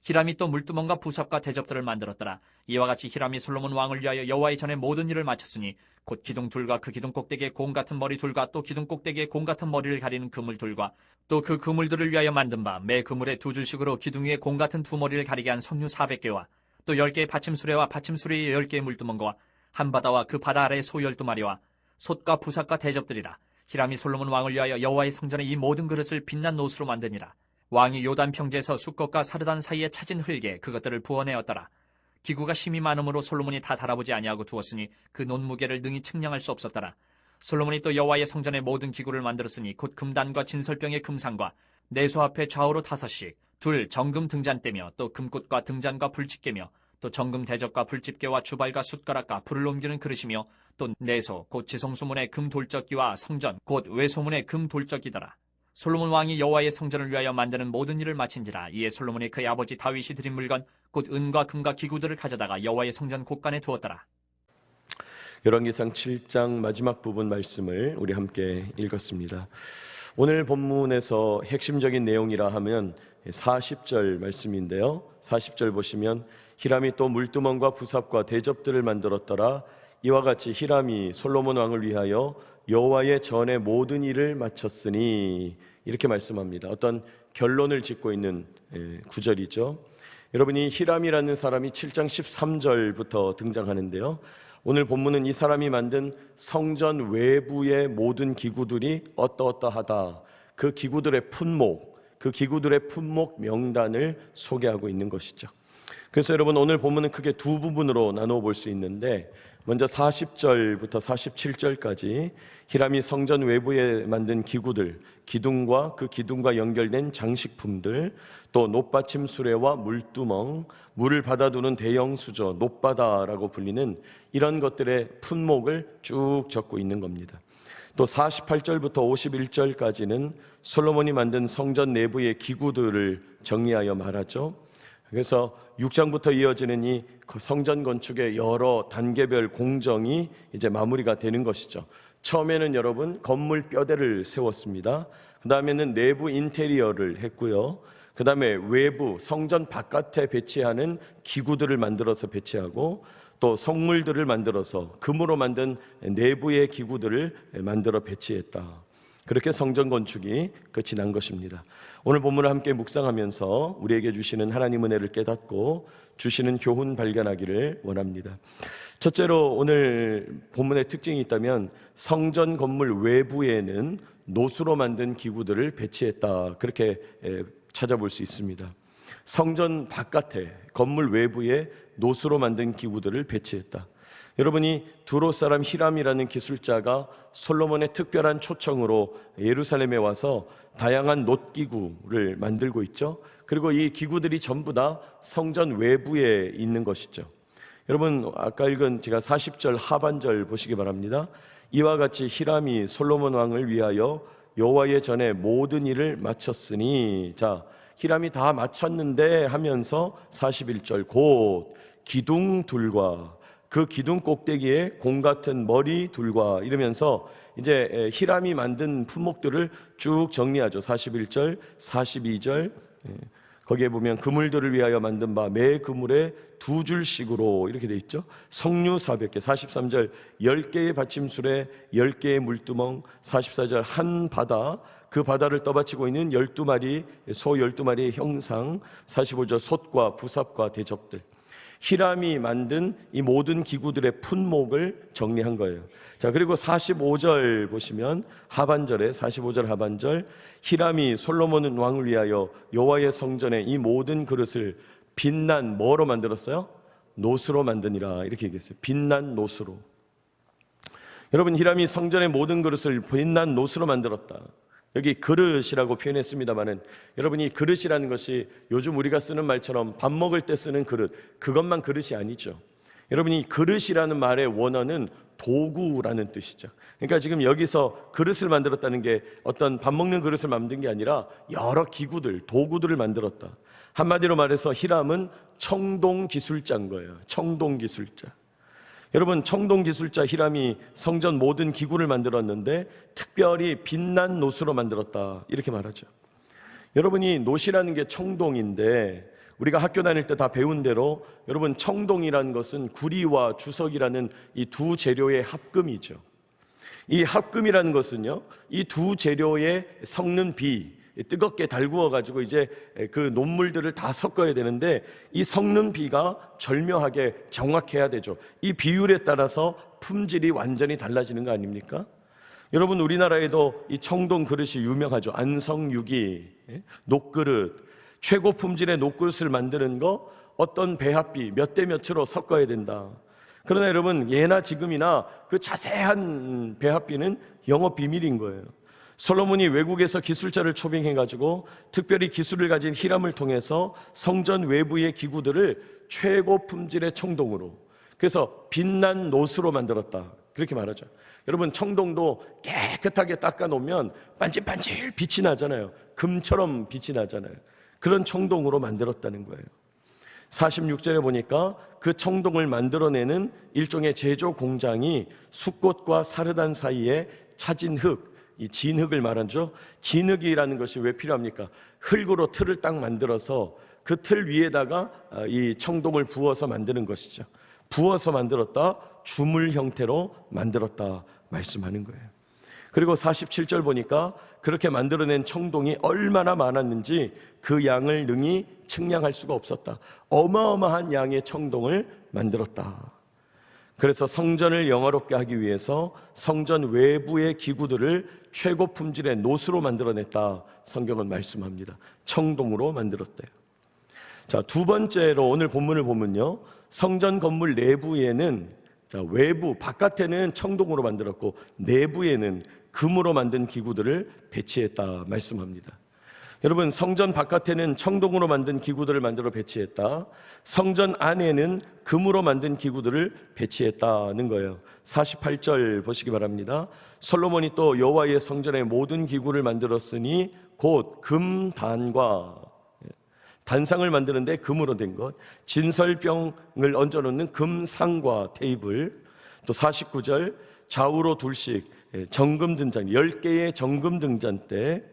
히람이 또 물두멍과 부삽과 대접들을 만들었더라. 이와 같이 히람이 솔로몬 왕을 위하여 여호와의 전에 모든 일을 마쳤으니 곧 기둥 둘과 그 기둥 꼭대기에 공 같은 머리 둘과 또 기둥 꼭대기에 공 같은 머리를 가리는 그물 둘과 또 그 그물들을 위하여 만든 바 매 그물에 두 줄씩으로 기둥 위에 공 같은 두 머리를 가리게 한 석류 400개와 또 10개의 받침수레와 받침수레의 10개의 물두멍과 한 바다와 그 바다 아래의 소 12마리와 솥과 부삭과 대접들이라. 히람이 솔로몬 왕을 위하여 여호와의 성전에 이 모든 그릇을 빛난 노수로 만드니라. 왕이 요단 평지에서 숫것과 사르단 사이에 찾은 흙에 그것들을 부어내었더라. 기구가 심이 많으므로 솔로몬이 다 달아보지 아니하고 두었으니 그 논무게를 능히 측량할 수 없었더라. 솔로몬이 또 여호와의 성전에 모든 기구를 만들었으니 곧 금단과 진설병의 금상과 내소 앞에 좌우로 5씩 둘 정금 등잔대며 또 금꽃과 등잔과 불집게며 또 정금 대접과 불집게와 주발과 숟가락과 불을 옮기는 그릇이며 또 내소 곧 지성소문의 금 돌적기와 성전 곧 외소문의 금 돌적기더라. 솔로몬 왕이 여호와의 성전을 위하여 만드는 모든 일을 마친지라. 이에 솔로몬이 그의 아버지 다윗이 드린 물건 곧 은과 금과 기구들을 가져다가 여호와의 성전 곳간에 두었더라. 열왕기상 7장 마지막 부분 말씀을 우리 함께 읽었습니다. 오늘 본문에서 핵심적인 내용이라 하면 40절 말씀인데요. 40절 보시면 히람이 또 물두멍과 부삽과 대접들을 만들었더라. 이와 같이 히람이 솔로몬 왕을 위하여 여호와의 전에 모든 일을 마쳤으니, 이렇게 말씀합니다. 어떤 결론을 짓고 있는 구절이죠. 여러분이 히람이라는 사람이 7장 13절부터 등장하는데요. 오늘 본문은 이 사람이 만든 성전 외부의 모든 기구들이 어떠어떠하다, 그 기구들의 품목, 그 기구들의 품목 명단을 소개하고 있는 것이죠. 그래서 여러분 오늘 본문은 크게 두 부분으로 나누어 볼 수 있는데, 먼저 40절부터 47절까지 히람이 성전 외부에 만든 기구들, 기둥과 그 기둥과 연결된 장식품들, 또 놋받침 수레와 물두멍, 물을 받아두는 대형 수저, 놋바다라고 불리는 이런 것들의 품목을 쭉 적고 있는 겁니다. 또 48절부터 51절까지는 솔로몬이 만든 성전 내부의 기구들을 정리하여 말하죠. 그래서 6장부터 이어지는 이 성전 건축의 여러 단계별 공정이 이제 마무리가 되는 것이죠. 처음에는 여러분 건물 뼈대를 세웠습니다. 그 다음에는 내부 인테리어를 했고요. 그 다음에 외부 성전 바깥에 배치하는 기구들을 만들어서 배치하고, 또 성물들을 만들어서 금으로 만든 내부의 기구들을 만들어 배치했다. 그렇게 성전 건축이 끝이 난 것입니다. 오늘 본문을 함께 묵상하면서 우리에게 주시는 하나님 은혜를 깨닫고 주시는 교훈 발견하기를 원합니다. 첫째로 오늘 본문의 특징이 있다면 성전 건물 외부에는 노수로 만든 기구들을 배치했다, 그렇게 찾아볼 수 있습니다. 성전 바깥에 건물 외부에 노수로 만든 기구들을 배치했다. 여러분이 두로 사람 히람이라는 기술자가 솔로몬의 특별한 초청으로 예루살렘에 와서 다양한 놋기구를 만들고 있죠. 그리고 이 기구들이 전부 다 성전 외부에 있는 것이죠. 여러분 아까 읽은 제가 40절 하반절 보시기 바랍니다. 이와 같이 히람이 솔로몬 왕을 위하여 여호와의 전에 모든 일을 마쳤으니, 자, 히람이 다 마쳤는데 하면서 41절 곧 기둥 둘과 그 기둥 꼭대기에 공 같은 머리 둘과 이러면서 이제 히람이 만든 품목들을 쭉 정리하죠. 41절, 42절 거기에 보면 그물들을 위하여 만든 바 매 그물에 두 줄씩으로 이렇게 돼 있죠. 석류 400개, 43절 10개의 받침술에 10개의 물두멍, 44절 한 바다, 그 바다를 떠받치고 있는 12마리 소 12마리의 형상, 45절 솥과 부삽과 대접들. 히람이 만든 이 모든 기구들의 품목을 정리한 거예요. 자, 그리고 45절 보시면 하반절에 45절 하반절 히람이 솔로몬 왕을 위하여 여호와의 성전에 이 모든 그릇을 빛난 뭐로 만들었어요? 노수로 만드니라, 이렇게 얘기했어요. 빛난 노수로. 여러분 히람이 성전의 모든 그릇을 빛난 노수로 만들었다. 여기 그릇이라고 표현했습니다마는 여러분 이 그릇이라는 것이 요즘 우리가 쓰는 말처럼 밥 먹을 때 쓰는 그릇, 그것만 그릇이 아니죠. 여러분 이 그릇이라는 말의 원어는 도구라는 뜻이죠. 그러니까 지금 여기서 그릇을 만들었다는 게 어떤 밥 먹는 그릇을 만든 게 아니라 여러 기구들, 도구들을 만들었다. 한마디로 말해서 히람은 청동 기술자인 거예요. 청동 기술자. 여러분 청동 기술자 히람이 성전 모든 기구를 만들었는데 특별히 빛난 놋으로 만들었다, 이렇게 말하죠. 여러분이 놋이라는 게 청동인데 우리가 학교 다닐 때 다 배운 대로 여러분 청동이라는 것은 구리와 주석이라는 이 두 재료의 합금이죠. 이 합금이라는 것은요, 이 두 재료의 섞는 비, 뜨겁게 달구어 가지고 이제 그 논물들을 다 섞어야 되는데 이 섞는 비가 절묘하게 정확해야 되죠. 이 비율에 따라서 품질이 완전히 달라지는 거 아닙니까? 여러분 우리나라에도 이 청동 그릇이 유명하죠. 안성유기, 녹그릇, 최고 품질의 녹그릇을 만드는 거 어떤 배합비 몇 대 몇으로 섞어야 된다. 그러나 여러분 예나 지금이나 그 자세한 배합비는 영업 비밀인 거예요. 솔로몬이 외국에서 기술자를 초빙해 가지고 특별히 기술을 가진 히람을 통해서 성전 외부의 기구들을 최고 품질의 청동으로, 그래서 빛난 노수로 만들었다, 그렇게 말하죠. 여러분 청동도 깨끗하게 닦아 놓으면 반질반질 빛이 나잖아요. 금처럼 빛이 나잖아요. 그런 청동으로 만들었다는 거예요. 46절에 보니까 그 청동을 만들어내는 일종의 제조 공장이 숫꽃과 사르단 사이에 차진 흙, 이 진흙을 말하죠. 진흙이라는 것이 왜 필요합니까? 흙으로 틀을 딱 만들어서 그 틀 위에다가 이 청동을 부어서 만드는 것이죠. 부어서 만들었다, 주물 형태로 만들었다 말씀하는 거예요. 그리고 47절 보니까 그렇게 만들어낸 청동이 얼마나 많았는지 그 양을 능히 측량할 수가 없었다. 어마어마한 양의 청동을 만들었다. 그래서 성전을 영화롭게 하기 위해서 성전 외부의 기구들을 최고 품질의 노수로 만들어냈다, 성경은 말씀합니다. 청동으로 만들었대요. 자, 두 번째로 오늘 본문을 보면요, 성전 건물 내부에는 외부 바깥에는 청동으로 만들었고 내부에는 금으로 만든 기구들을 배치했다 말씀합니다. 여러분 성전 바깥에는 청동으로 만든 기구들을 만들어 배치했다, 성전 안에는 금으로 만든 기구들을 배치했다는 거예요. 48절 보시기 바랍니다. 솔로몬이 또 여호와의 성전의 모든 기구를 만들었으니 곧 금단과, 단상을 만드는데 금으로 된 것, 진설병을 얹어놓는 금상과 테이블, 또 49절 좌우로 둘씩 정금 등잔, 10개의 정금 등잔대,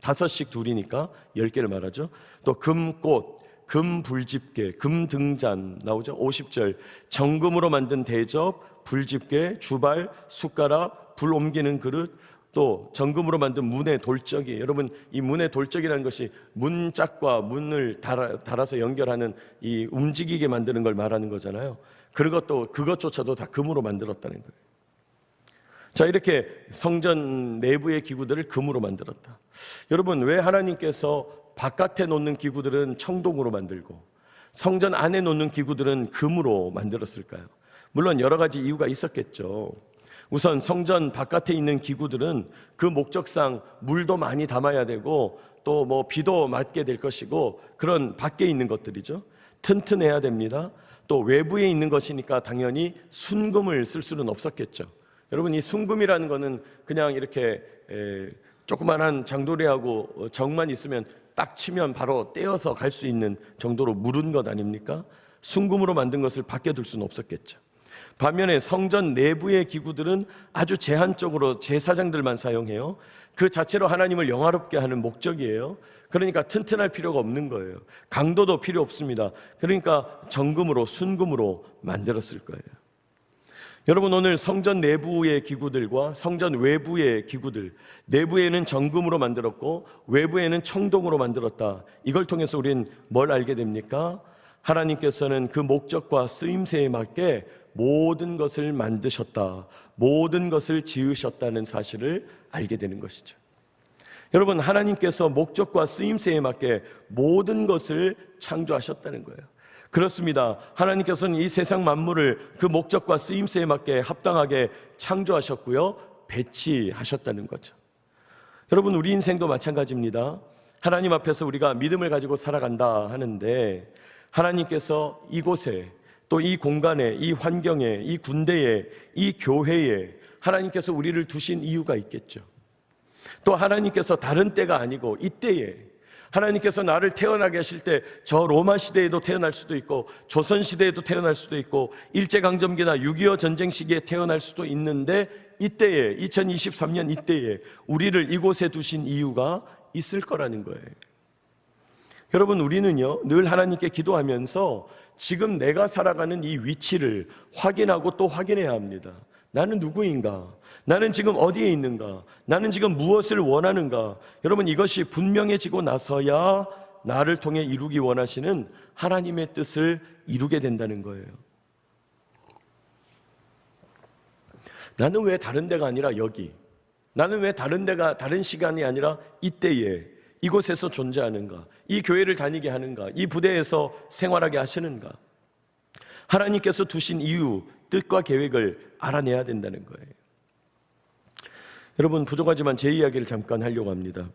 5씩 둘이니까 10개를 말하죠. 또 금꽃, 금불집게, 금등잔 나오죠. 50절 정금으로 만든 대접, 불집게, 주발, 숟가락, 불 옮기는 그릇, 또 정금으로 만든 문의 돌적이, 여러분 이 문의 돌적이라는 것이 문짝과 문을 달아서 연결하는 이 움직이게 만드는 걸 말하는 거잖아요. 그것조차도 다 금으로 만들었다는 거예요. 자, 이렇게 성전 내부의 기구들을 금으로 만들었다. 여러분 왜 하나님께서 바깥에 놓는 기구들은 청동으로 만들고 성전 안에 놓는 기구들은 금으로 만들었을까요? 물론 여러 가지 이유가 있었겠죠. 우선 성전 바깥에 있는 기구들은 그 목적상 물도 많이 담아야 되고 또 뭐 비도 맞게 될 것이고 그런 밖에 있는 것들이죠. 튼튼해야 됩니다. 또 외부에 있는 것이니까 당연히 순금을 쓸 수는 없었겠죠. 여러분 이 순금이라는 거는 그냥 이렇게 조그만한 장도리하고 정만 있으면 딱 치면 바로 떼어서 갈 수 있는 정도로 무른 것 아닙니까? 순금으로 만든 것을 밖에 둘 수는 없었겠죠. 반면에 성전 내부의 기구들은 아주 제한적으로 제사장들만 사용해요. 그 자체로 하나님을 영화롭게 하는 목적이에요. 그러니까 튼튼할 필요가 없는 거예요. 강도도 필요 없습니다. 그러니까 정금으로 순금으로 만들었을 거예요. 여러분 오늘 성전 내부의 기구들과 성전 외부의 기구들, 내부에는 정금으로 만들었고 외부에는 청동으로 만들었다. 이걸 통해서 우리는 뭘 알게 됩니까? 하나님께서는 그 목적과 쓰임새에 맞게 모든 것을 만드셨다, 모든 것을 지으셨다는 사실을 알게 되는 것이죠. 여러분 하나님께서 목적과 쓰임새에 맞게 모든 것을 창조하셨다는 거예요. 그렇습니다. 하나님께서는 이 세상 만물을 그 목적과 쓰임새에 맞게 합당하게 창조하셨고요, 배치하셨다는 거죠. 여러분 우리 인생도 마찬가지입니다. 하나님 앞에서 우리가 믿음을 가지고 살아간다 하는데 하나님께서 이곳에, 또 이 공간에, 이 환경에, 이 군대에, 이 교회에 하나님께서 우리를 두신 이유가 있겠죠. 또 하나님께서 다른 때가 아니고 이때에 하나님께서 나를 태어나게 하실 때 저 로마 시대에도 태어날 수도 있고 조선 시대에도 태어날 수도 있고 일제강점기나 6.25 전쟁 시기에 태어날 수도 있는데 이때에 2023년 이때에 우리를 이곳에 두신 이유가 있을 거라는 거예요. 여러분, 우리는요 늘 하나님께 기도하면서 지금 내가 살아가는 이 위치를 확인하고 또 확인해야 합니다. 나는 누구인가? 나는 지금 어디에 있는가? 나는 지금 무엇을 원하는가? 여러분, 이것이 분명해지고 나서야 나를 통해 이루기 원하시는 하나님의 뜻을 이루게 된다는 거예요. 나는 왜 다른 데가 아니라 여기? 나는 왜 다른 시간이 아니라 이때에 이곳에서 존재하는가? 이 교회를 다니게 하는가? 이 부대에서 생활하게 하시는가? 하나님께서 두신 이유, 뜻과 계획을 알아내야 된다는 거예요. 여러분, 부족하지만 제 이야기를 잠깐 하려고 합니다.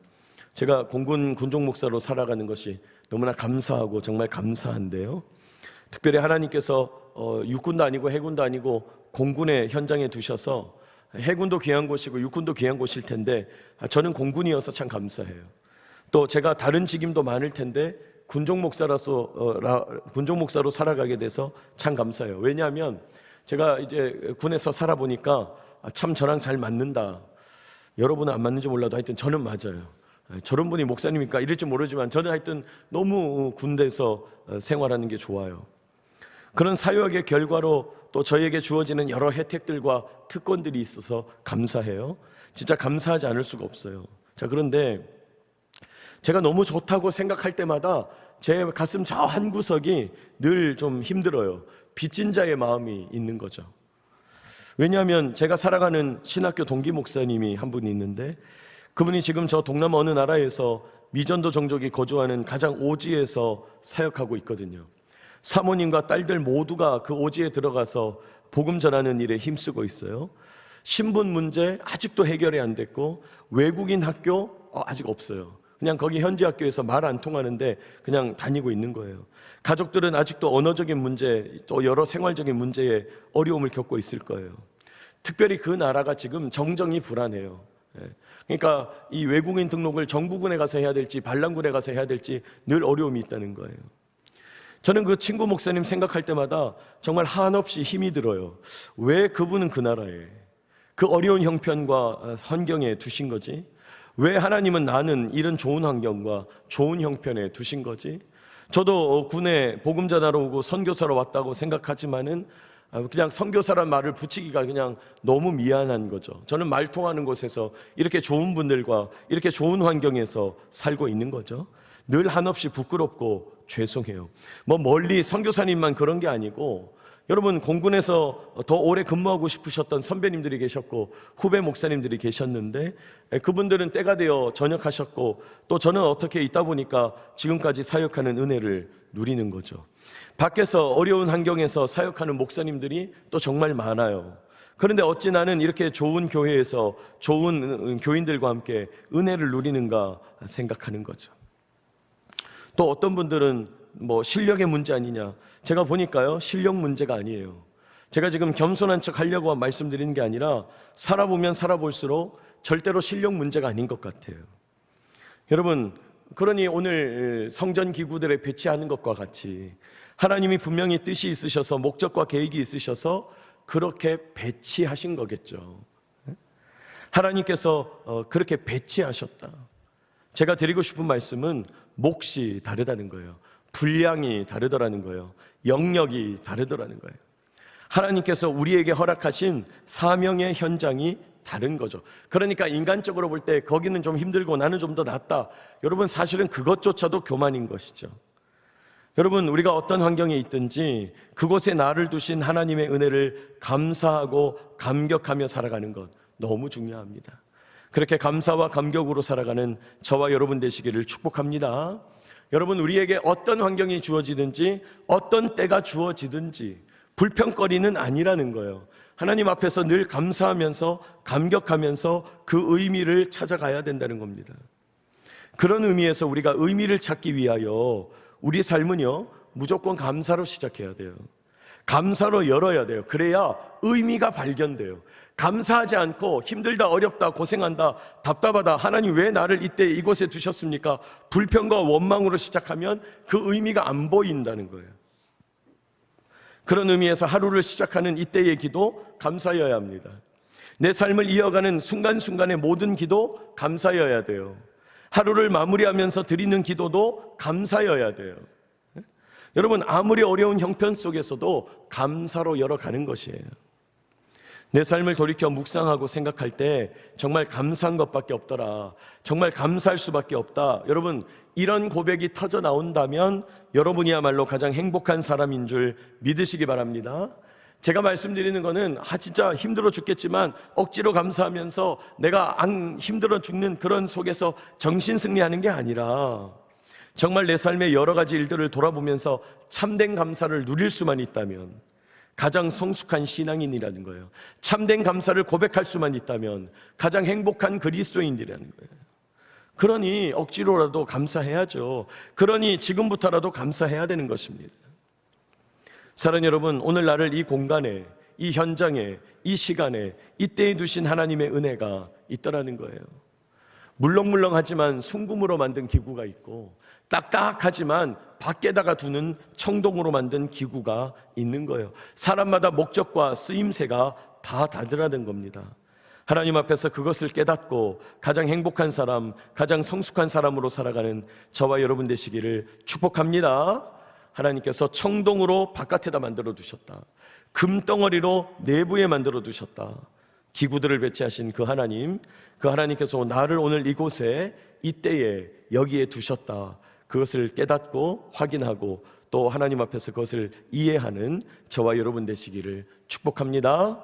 제가 공군 군종 목사로 살아가는 것이 너무나 감사하고 정말 감사한데요, 특별히 하나님께서 육군도 아니고 해군도 아니고 공군의 현장에 두셔서, 해군도 귀한 곳이고 육군도 귀한 곳일 텐데 저는 공군이어서 참 감사해요. 또 제가 다른 직임도 많을 텐데 군종 목사로 살아가게 돼서 참 감사해요. 왜냐하면 제가 이제 군에서 살아보니까 참 저랑 잘 맞는다. 여러분은 안 맞는지 몰라도 하여튼 저는 맞아요. 저런 분이 목사님이니까 이럴지 모르지만 저는 하여튼 너무 군대에서 생활하는 게 좋아요. 그런 사역의 결과로 또 저에게 주어지는 여러 혜택들과 특권들이 있어서 감사해요. 진짜 감사하지 않을 수가 없어요. 자, 그런데 제가 너무 좋다고 생각할 때마다 제 가슴 저 한 구석이 늘 좀 힘들어요. 빚진 자의 마음이 있는 거죠. 왜냐하면 제가 살아가는 신학교 동기 목사님이 한 분이 있는데, 그분이 지금 저 동남아 어느 나라에서 미전도 종족이 거주하는 가장 오지에서 사역하고 있거든요. 사모님과 딸들 모두가 그 오지에 들어가서 복음 전하는 일에 힘쓰고 있어요. 신분 문제 아직도 해결이 안 됐고, 외국인 학교 아직 없어요. 그냥 거기 현지 학교에서 말 안 통하는데 그냥 다니고 있는 거예요. 가족들은 아직도 언어적인 문제, 또 여러 생활적인 문제에 어려움을 겪고 있을 거예요. 특별히 그 나라가 지금 정정이 불안해요. 그러니까 이 외국인 등록을 정부군에 가서 해야 될지 반란군에 가서 해야 될지 늘 어려움이 있다는 거예요. 저는 그 친구 목사님 생각할 때마다 정말 한없이 힘이 들어요. 왜 그분은 그 나라에, 그 어려운 형편과 환경에 두신 거지? 왜 하나님은 나는 이런 좋은 환경과 좋은 형편에 두신 거지? 저도 군에 복음 전하러 오고 선교사로 왔다고 생각하지만은 그냥 선교사란 말을 붙이기가 그냥 너무 미안한 거죠. 저는 말 통하는 곳에서 이렇게 좋은 분들과 이렇게 좋은 환경에서 살고 있는 거죠. 늘 한없이 부끄럽고 죄송해요. 뭐 멀리 선교사님만 그런 게 아니고, 여러분, 공군에서 더 오래 근무하고 싶으셨던 선배님들이 계셨고 후배 목사님들이 계셨는데, 그분들은 때가 되어 전역하셨고, 또 저는 어떻게 있다 보니까 지금까지 사역하는 은혜를 누리는 거죠. 밖에서 어려운 환경에서 사역하는 목사님들이 또 정말 많아요. 그런데 어찌 나는 이렇게 좋은 교회에서 좋은 교인들과 함께 은혜를 누리는가 생각하는 거죠. 또 어떤 분들은 뭐 실력의 문제 아니냐, 제가 보니까요 실력 문제가 아니에요. 제가 지금 겸손한 척 하려고 말씀드리는 게 아니라 살아보면 살아볼수록 절대로 실력 문제가 아닌 것 같아요. 여러분, 그러니 오늘 성전 기구들에 배치하는 것과 같이 하나님이 분명히 뜻이 있으셔서 목적과 계획이 있으셔서 그렇게 배치하신 거겠죠. 하나님께서 그렇게 배치하셨다. 제가 드리고 싶은 말씀은 몫이 다르다는 거예요. 분량이 다르더라는 거예요. 영역이 다르더라는 거예요. 하나님께서 우리에게 허락하신 사명의 현장이 다른 거죠. 그러니까 인간적으로 볼 때 거기는 좀 힘들고 나는 좀 더 낫다. 여러분, 사실은 그것조차도 교만인 것이죠. 여러분, 우리가 어떤 환경에 있든지 그곳에 나를 두신 하나님의 은혜를 감사하고 감격하며 살아가는 것 너무 중요합니다. 그렇게 감사와 감격으로 살아가는 저와 여러분 되시기를 축복합니다. 여러분, 우리에게 어떤 환경이 주어지든지 어떤 때가 주어지든지 불평거리는 아니라는 거예요. 하나님 앞에서 늘 감사하면서 감격하면서 그 의미를 찾아가야 된다는 겁니다. 그런 의미에서 우리가 의미를 찾기 위하여 우리 삶은요 무조건 감사로 시작해야 돼요. 감사로 열어야 돼요. 그래야 의미가 발견돼요. 감사하지 않고 힘들다, 어렵다, 고생한다, 답답하다, 하나님 왜 나를 이때 이곳에 두셨습니까? 불평과 원망으로 시작하면 그 의미가 안 보인다는 거예요. 그런 의미에서 하루를 시작하는 이때의 기도 감사여야 합니다. 내 삶을 이어가는 순간순간의 모든 기도 감사여야 돼요. 하루를 마무리하면서 드리는 기도도 감사여야 돼요. 여러분, 아무리 어려운 형편 속에서도 감사로 열어가는 것이에요. 내 삶을 돌이켜 묵상하고 생각할 때 정말 감사한 것밖에 없더라, 정말 감사할 수밖에 없다, 여러분, 이런 고백이 터져 나온다면 여러분이야말로 가장 행복한 사람인 줄 믿으시기 바랍니다. 제가 말씀드리는 거는 진짜 힘들어 죽겠지만 억지로 감사하면서 내가 안 힘들어 죽는 그런 속에서 정신 승리하는 게 아니라 정말 내 삶의 여러 가지 일들을 돌아보면서 참된 감사를 누릴 수만 있다면 가장 성숙한 신앙인이라는 거예요. 참된 감사를 고백할 수만 있다면 가장 행복한 그리스도인이라는 거예요. 그러니 억지로라도 감사해야죠. 그러니 지금부터라도 감사해야 되는 것입니다. 사랑하는 여러분, 오늘 나를 이 공간에, 이 현장에, 이 시간에, 이때에 두신 하나님의 은혜가 있더라는 거예요. 물렁물렁하지만 순금으로 만든 기구가 있고 딱딱하지만 밖에다가 두는 청동으로 만든 기구가 있는 거예요. 사람마다 목적과 쓰임새가 다 다르다는 겁니다. 하나님 앞에서 그것을 깨닫고 가장 행복한 사람, 가장 성숙한 사람으로 살아가는 저와 여러분 되시기를 축복합니다. 하나님께서 청동으로 바깥에다 만들어 두셨다, 금덩어리로 내부에 만들어 두셨다. 기구들을 배치하신 그 하나님께서 나를 오늘 이곳에, 이때에, 여기에 두셨다, 그것을 깨닫고 확인하고 또 하나님 앞에서 그것을 이해하는 저와 여러분 되시기를 축복합니다.